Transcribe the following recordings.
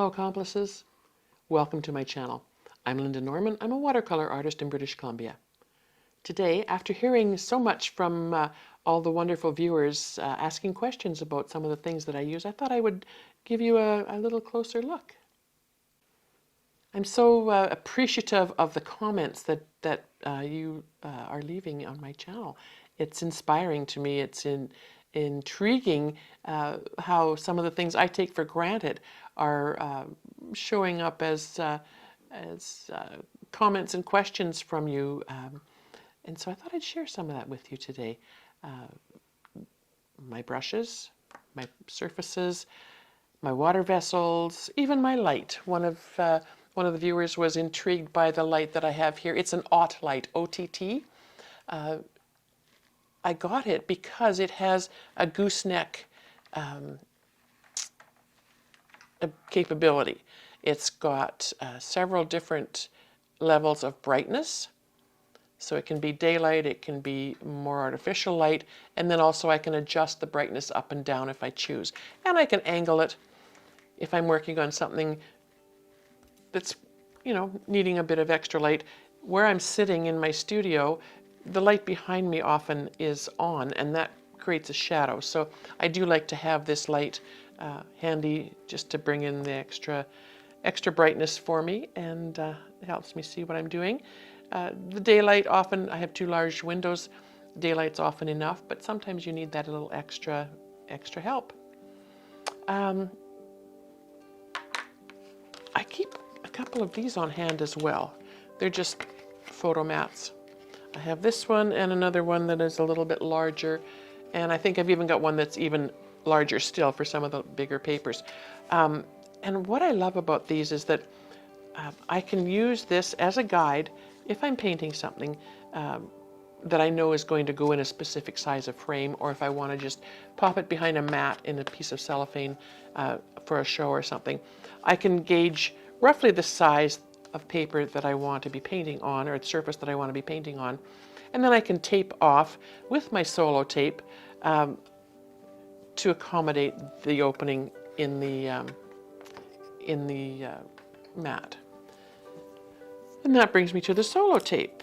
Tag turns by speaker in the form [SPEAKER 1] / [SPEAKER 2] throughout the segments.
[SPEAKER 1] Hello accomplices, welcome to my channel. I'm Lynda Norman, I'm a watercolor artist in British Columbia. Today, after hearing so much from all the wonderful viewers asking questions about some of the things that I use, I thought I would give you a little closer look. I'm so appreciative of the comments that you are leaving on my channel. It's inspiring to me, it's intriguing how some of the things I take for granted are showing up as comments and questions from you. And so I thought I'd share some of that with you today. My brushes, my surfaces, my water vessels, even my light. One of the viewers was intrigued by the light that I have here. It's an OTT light, OTT. I got it because it has a gooseneck capability. It's got several different levels of brightness. So it can be daylight, it can be more artificial light, and then also I can adjust the brightness up and down if I choose. And I can angle it if I'm working on something that's, needing a bit of extra light. Where I'm sitting in my studio, the light behind me often is on, and that creates a shadow. So I do like to have this light handy just to bring in the extra brightness for me, and it helps me see what I'm doing. The daylight, often I have two large windows. Daylight's often enough, but sometimes you need that little extra help. I keep a couple of these on hand as well. They're just photo mats. I have this one and another one that is a little bit larger, and I think I've even got one that's even larger still for some of the bigger papers. And what I love about these is that I can use this as a guide if I'm painting something that I know is going to go in a specific size of frame, or if I want to just pop it behind a mat in a piece of cellophane for a show or something. I can gauge roughly the size of paper that I want to be painting on, or the surface that I want to be painting on, and then I can tape off with my solo tape to accommodate the opening in the mat. And that brings me to the solo tape.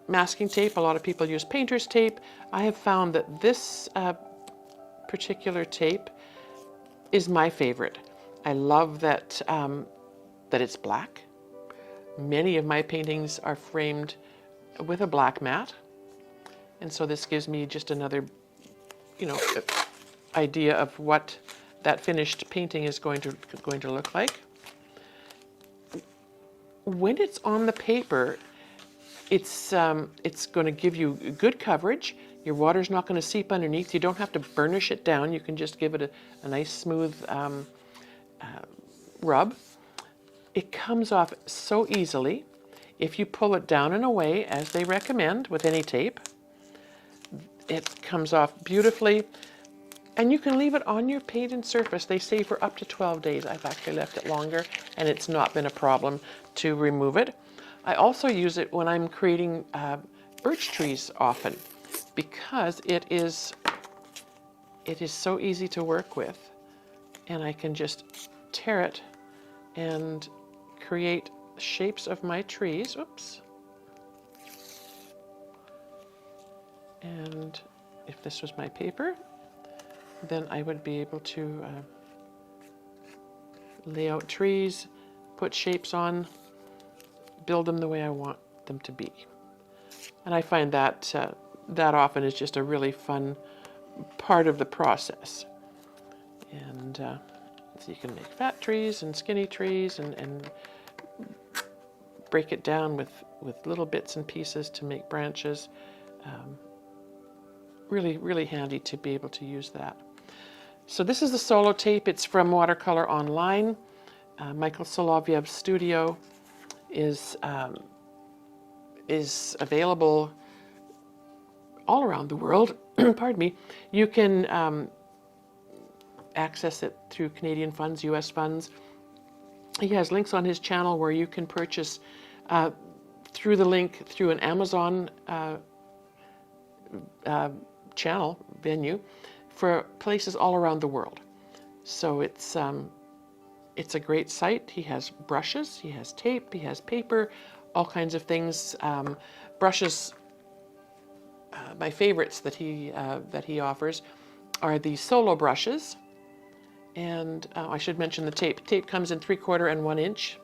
[SPEAKER 1] Masking tape, a lot of people use painter's tape. I have found that this particular tape is my favorite. I love that, that it's black. Many of my paintings are framed with a black mat. And so this gives me just another, idea of what that finished painting is going to look like. When it's on the paper, it's going to give you good coverage. Your water's not going to seep underneath. You don't have to burnish it down. You can just give it a nice smooth rub. It comes off so easily. If you pull it down and away, as they recommend with any tape, it comes off beautifully. And you can leave it on your painted surface. They say for up to 12 days. I've actually left it longer, and it's not been a problem to remove it. I also use it when I'm creating birch trees often, because it is so easy to work with, and I can just tear it and create shapes of my trees. Oops. And if this was my paper, then I would be able to lay out trees, put shapes on, build them the way I want them to be. And I find that that often is just a really fun part of the process. And so you can make fat trees and skinny trees and break it down with little bits and pieces to make branches. Really, really handy to be able to use that. So this is the solo tape. It's from Watercolor Online. Michael Solovyev's studio is available all around the world. Pardon me. You can access it through Canadian funds, US funds. He has links on his channel where you can purchase through the link through an Amazon venue for places all around the world. So it's it's a great site. He has brushes, he has tape, he has paper, all kinds of things. Brushes, my favorites that he offers are the solo brushes. And I should mention the tape. Tape comes in 3/4 and 1 inch,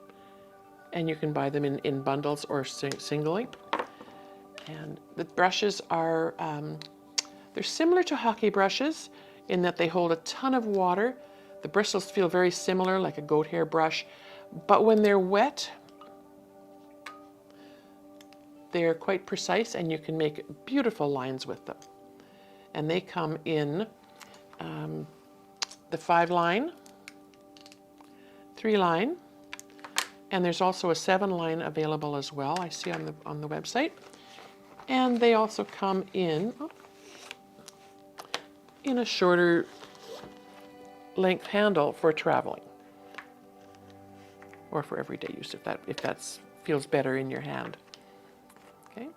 [SPEAKER 1] and you can buy them in bundles or singly. And the brushes are, they're similar to hockey brushes in that they hold a ton of water. The bristles feel very similar, like a goat hair brush, but when they're wet, they're quite precise and you can make beautiful lines with them. And they come in the 5-line, 3-line, and there's also a 7-line available as well, I see on the website. And they also come in a shorter length handle for traveling or for everyday use if that feels better in your hand. Okay.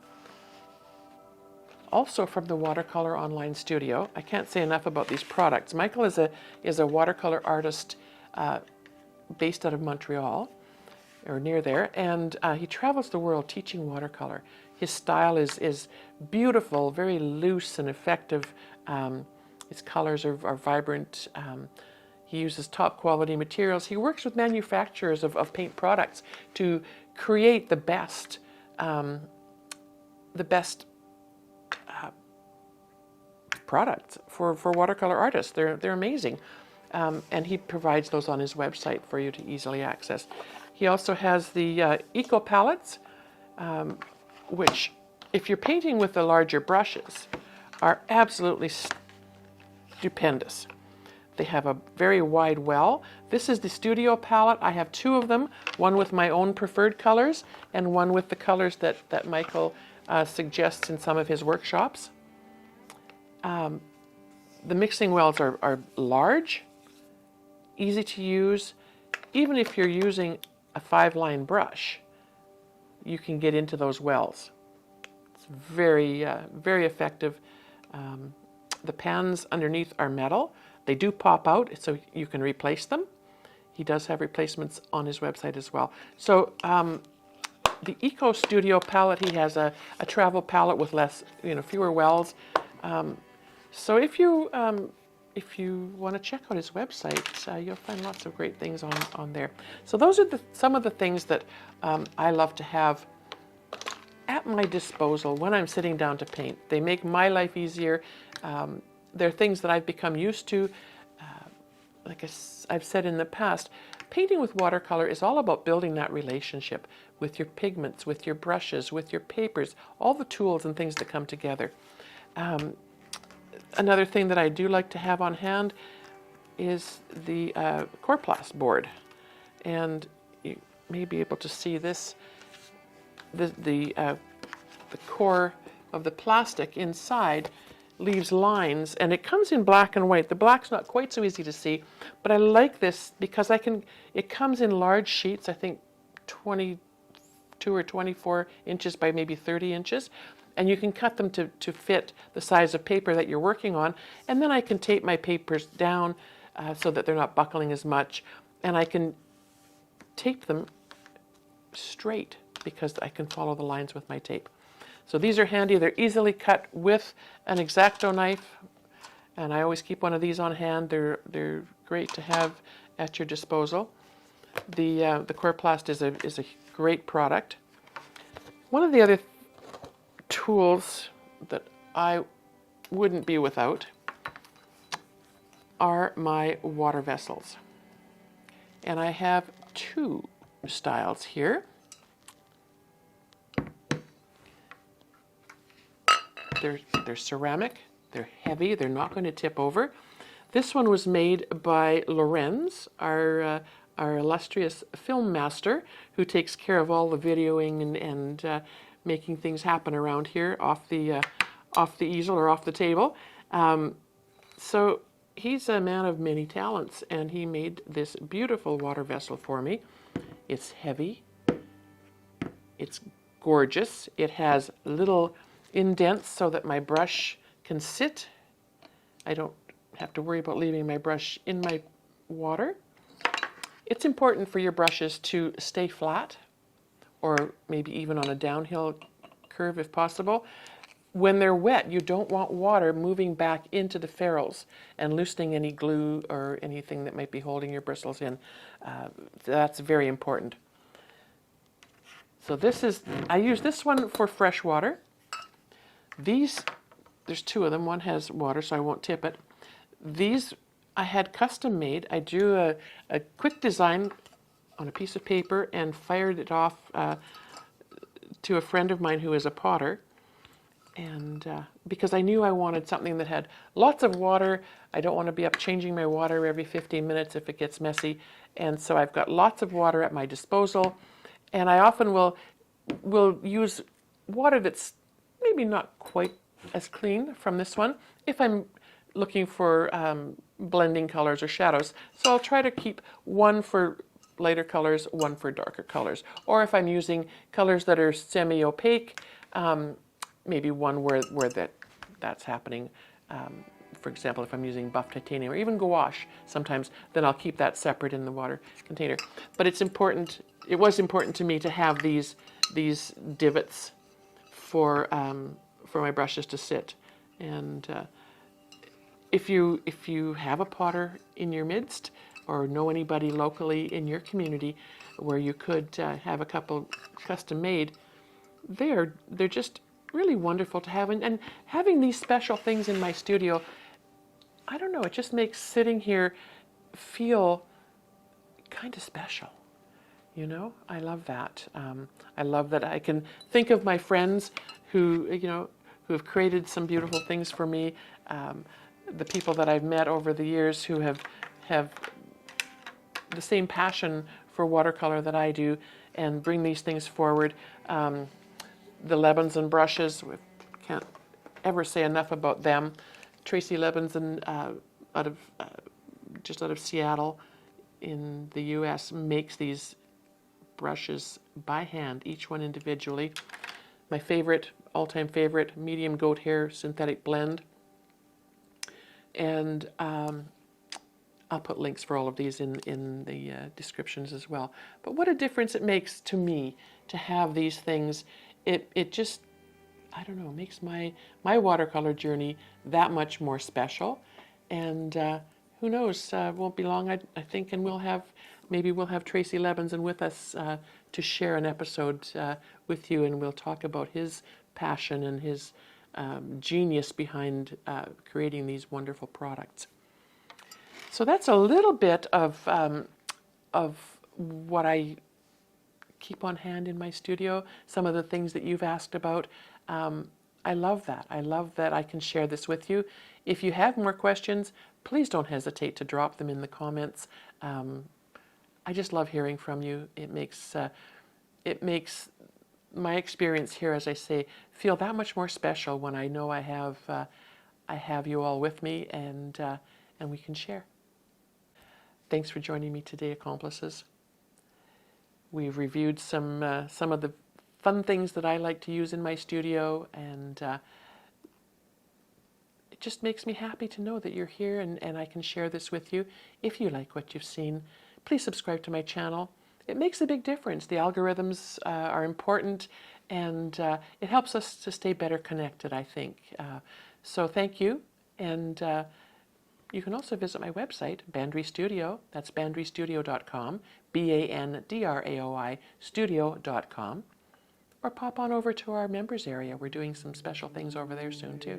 [SPEAKER 1] Also from the Watercolor Online Studio, I can't say enough about these products. Michael is a watercolor artist based out of Montreal, or near there, and he travels the world teaching watercolor. His style is beautiful, very loose and effective. His colors are vibrant. He uses top quality materials. He works with manufacturers of paint products to create the best products for watercolor artists. They're amazing. And he provides those on his website for you to easily access. He also has the Eco palettes, which, if you're painting with the larger brushes, are absolutely stupendous. They have a very wide well. This is the Studio palette. I have 2 of them, one with my own preferred colors and one with the colors that Michael suggests in some of his workshops. The mixing wells are large, easy to use. Even if you're using a 5-line brush, you can get into those wells. It's very, very effective. The pans underneath are metal. They do pop out, so you can replace them. He does have replacements on his website as well. So the Eco Studio palette, he has a travel palette with fewer wells. So if you want to check out his website, you'll find lots of great things on there. So those are some of the things that I love to have at my disposal when I'm sitting down to paint. They make my life easier. They're things that I've become used to. Like I've said in the past, painting with watercolor is all about building that relationship with your pigments, with your brushes, with your papers, all the tools and things that come together. Another thing that I do like to have on hand is the coroplast board. And you may be able to see this, the core of the plastic inside leaves lines, and it comes in black and white. The black's not quite so easy to see, but I like this because it comes in large sheets, I think 22 or 24 inches by maybe 30 inches, and you can cut them to fit the size of paper that you're working on, and then I can tape my papers down so that they're not buckling as much, and I can tape them straight because I can follow the lines with my tape. So these are handy. They're easily cut with an X-Acto knife, and I always keep one of these on hand. They're great to have at your disposal. The coroplast is a great product. One of the other tools that I wouldn't be without are my water vessels, and I have 2 styles here. They're ceramic, they're heavy, they're not going to tip over. This one was made by Lorenz, our illustrious film master, who takes care of all the videoing and making things happen around here off the easel or off the table. So he's a man of many talents, and he made this beautiful water vessel for me. It's heavy, it's gorgeous, it has little indents so that my brush can sit. I don't have to worry about leaving my brush in my water. It's important for your brushes to stay flat, or maybe even on a downhill curve if possible. When they're wet, you don't want water moving back into the ferrules and loosening any glue or anything that might be holding your bristles in. That's very important. So I use this one for fresh water. These, there's two of them. One has water, so I won't tip it. These I had custom made. I drew a quick design on a piece of paper and fired it off to a friend of mine who is a potter. And because I knew I wanted something that had lots of water. I don't want to be up changing my water every 15 minutes if it gets messy. And so I've got lots of water at my disposal. And I often will use water that's maybe not quite as clean from this one if I'm looking for blending colors or shadows. So I'll try to keep one for lighter colors, one for darker colors. Or if I'm using colors that are semi-opaque, maybe one where that's happening. For example, if I'm using buff titanium or even gouache sometimes, then I'll keep that separate in the water container. But it's important, it was important to me to have these divots for my brushes to sit. And if you have a potter in your midst or know anybody locally in your community where you could have a couple custom made, they're just really wonderful to have. And having these special things in my studio, I don't know, it just makes sitting here feel kind of special. You know, I love that. I love that I can think of my friends who have created some beautiful things for me. The people that I've met over the years who have the same passion for watercolor that I do and bring these things forward. The Levinson brushes, we can't ever say enough about them. Tracy Levinson, just out of Seattle in the US, makes these brushes by hand, each one individually. My favorite, all-time favorite, medium goat hair synthetic blend. And I'll put links for all of these in the descriptions as well. But what a difference it makes to me to have these things. It just, I don't know, makes my watercolor journey that much more special. And who knows, won't be long, I think, and maybe we'll have Tracy Levinson with us to share an episode with you, and we'll talk about his passion and his genius behind creating these wonderful products. So that's a little bit of what I keep on hand in my studio, some of the things that you've asked about. I love that. I love that I can share this with you. If you have more questions, please don't hesitate to drop them in the comments. I just love hearing from you. It makes my experience here, as I say, feel that much more special when I know I have you all with me, and we can share. Thanks for joining me today, accomplices. We've reviewed some of the fun things that I like to use in my studio, and it just makes me happy to know that you're here and I can share this with you. If you like what you've seen, please subscribe to my channel. It makes a big difference. The algorithms are important, and it helps us to stay better connected, I think. So thank you, and you can also visit my website, Bandry Studio. That's bandrystudio.com, BANDRAOI studio.com. Or pop on over to our members area. We're doing some special things over there soon too.